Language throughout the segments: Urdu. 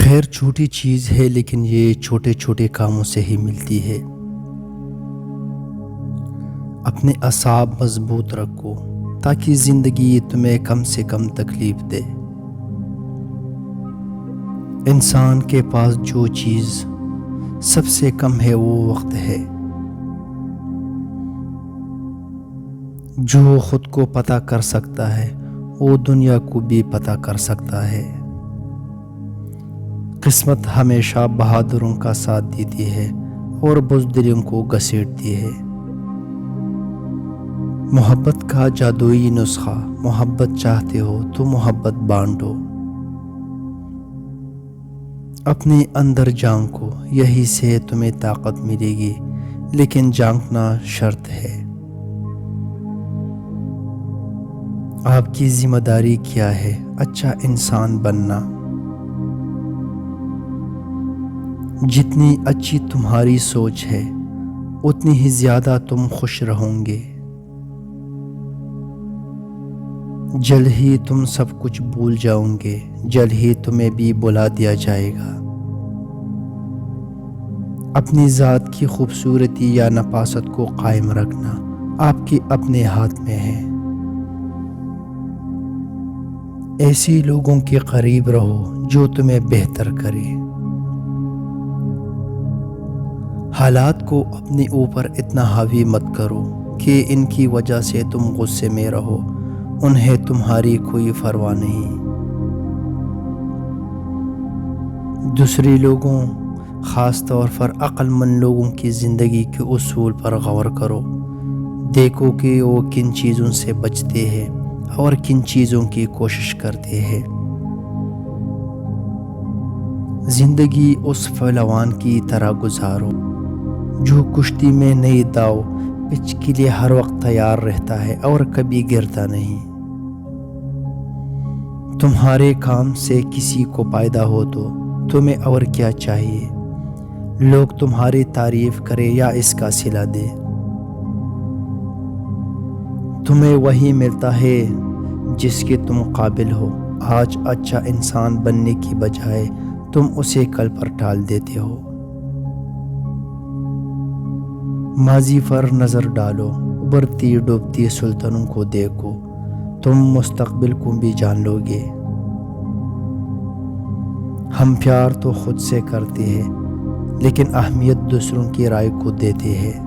خیر چھوٹی چیز ہے لیکن یہ چھوٹے چھوٹے کاموں سے ہی ملتی ہے۔ اپنے اعصاب مضبوط رکھو تاکہ زندگی تمہیں کم سے کم تکلیف دے۔ انسان کے پاس جو چیز سب سے کم ہے وہ وقت ہے۔ جو خود کو پتہ کر سکتا ہے وہ دنیا کو بھی پتہ کر سکتا ہے۔ قسمت ہمیشہ بہادروں کا ساتھ دیتی ہے اور بزدلوں کو گھسیٹتی ہے۔ محبت کا جادوئی نسخہ، محبت چاہتے ہو تو محبت بانٹو۔ اپنے اندر جھانکو، یہی سے تمہیں طاقت ملے گی، لیکن جھانکنا شرط ہے۔ آپ کی ذمہ داری کیا ہے؟ اچھا انسان بننا۔ جتنی اچھی تمہاری سوچ ہے اتنی ہی زیادہ تم خوش رہو گے۔ جلد ہی تم سب کچھ بھول جاؤ گے، جلد ہی تمہیں بھی بلا دیا جائے گا۔ اپنی ذات کی خوبصورتی یا نفاست کو قائم رکھنا آپ کے اپنے ہاتھ میں ہے۔ ایسی لوگوں کے قریب رہو جو تمہیں بہتر کرے۔ حالات کو اپنے اوپر اتنا حاوی مت کرو کہ ان کی وجہ سے تم غصے میں رہو، انہیں تمہاری کوئی پرواہ نہیں۔ دوسرے لوگوں، خاص طور پر عقل مند لوگوں کی زندگی کے اصول پر غور کرو۔ دیکھو کہ وہ کن چیزوں سے بچتے ہیں اور کن چیزوں کی کوشش کرتے ہیں۔ زندگی اس پہلوان کی طرح گزارو جو کشتی میں نئی داؤ پچ کے لیے ہر وقت تیار رہتا ہے اور کبھی گرتا نہیں۔ تمہارے کام سے کسی کو فائدہ ہو تو تمہیں اور کیا چاہیے؟ لوگ تمہاری تعریف کریں یا اس کا صلہ دے، تمہیں وہی ملتا ہے جس کے تم قابل ہو۔ آج اچھا انسان بننے کی بجائے تم اسے کل پر ٹال دیتے ہو۔ ماضی پر نظر ڈالو، ابھرتی ڈوبتی سلطنوں کو دیکھو، تم مستقبل کو بھی جان لو گے۔ ہم پیار تو خود سے کرتے ہیں لیکن اہمیت دوسروں کی رائے کو دیتے ہیں۔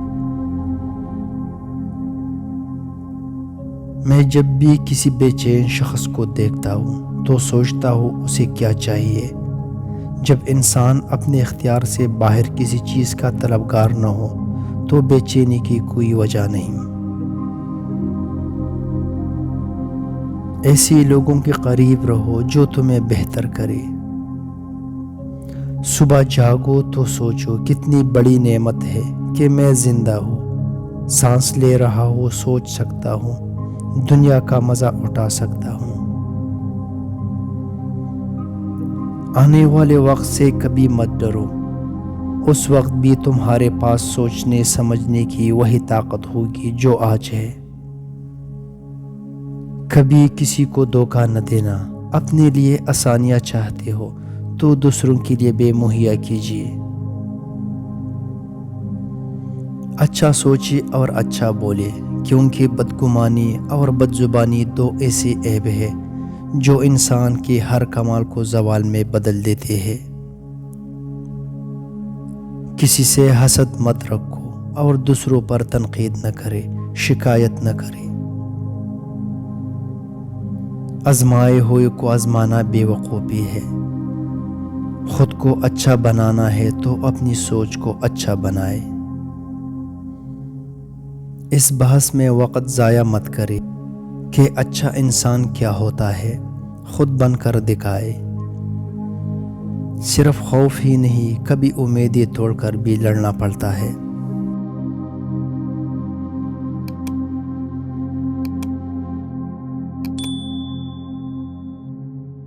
میں جب بھی کسی بے چین شخص کو دیکھتا ہوں تو سوچتا ہوں اسے کیا چاہیے۔ جب انسان اپنے اختیار سے باہر کسی چیز کا طلبگار نہ ہو تو بے چینی کی کوئی وجہ نہیں۔ ایسی لوگوں کے قریب رہو جو تمہیں بہتر کرے۔ صبح جاگو تو سوچو کتنی بڑی نعمت ہے کہ میں زندہ ہوں، سانس لے رہا ہوں، سوچ سکتا ہوں، دنیا کا مزہ اٹھا سکتا ہوں۔ آنے والے وقت سے کبھی مت ڈرو، اس وقت بھی تمہارے پاس سوچنے سمجھنے کی وہی طاقت ہوگی جو آج ہے۔ کبھی کسی کو دھوکہ نہ دینا۔ اپنے لیے آسانیاں چاہتے ہو تو دوسروں کے لیے بھی مہیا کیجیے۔ اچھا سوچے اور اچھا بولے، کیونکہ بدگمانی اور بدزبانی دو ایسے عیب ہیں جو انسان کے ہر کمال کو زوال میں بدل دیتے ہیں۔ کسی سے حسد مت رکھو اور دوسروں پر تنقید نہ کرے، شکایت نہ کرے۔ آزمائے ہوئے کو آزمانا بے وقوفی ہے۔ خود کو اچھا بنانا ہے تو اپنی سوچ کو اچھا بنائے۔ اس بحث میں وقت ضائع مت کرے کہ اچھا انسان کیا ہوتا ہے، خود بن کر دکھائے۔ صرف خوف ہی نہیں، کبھی امیدیں توڑ کر بھی لڑنا پڑتا ہے۔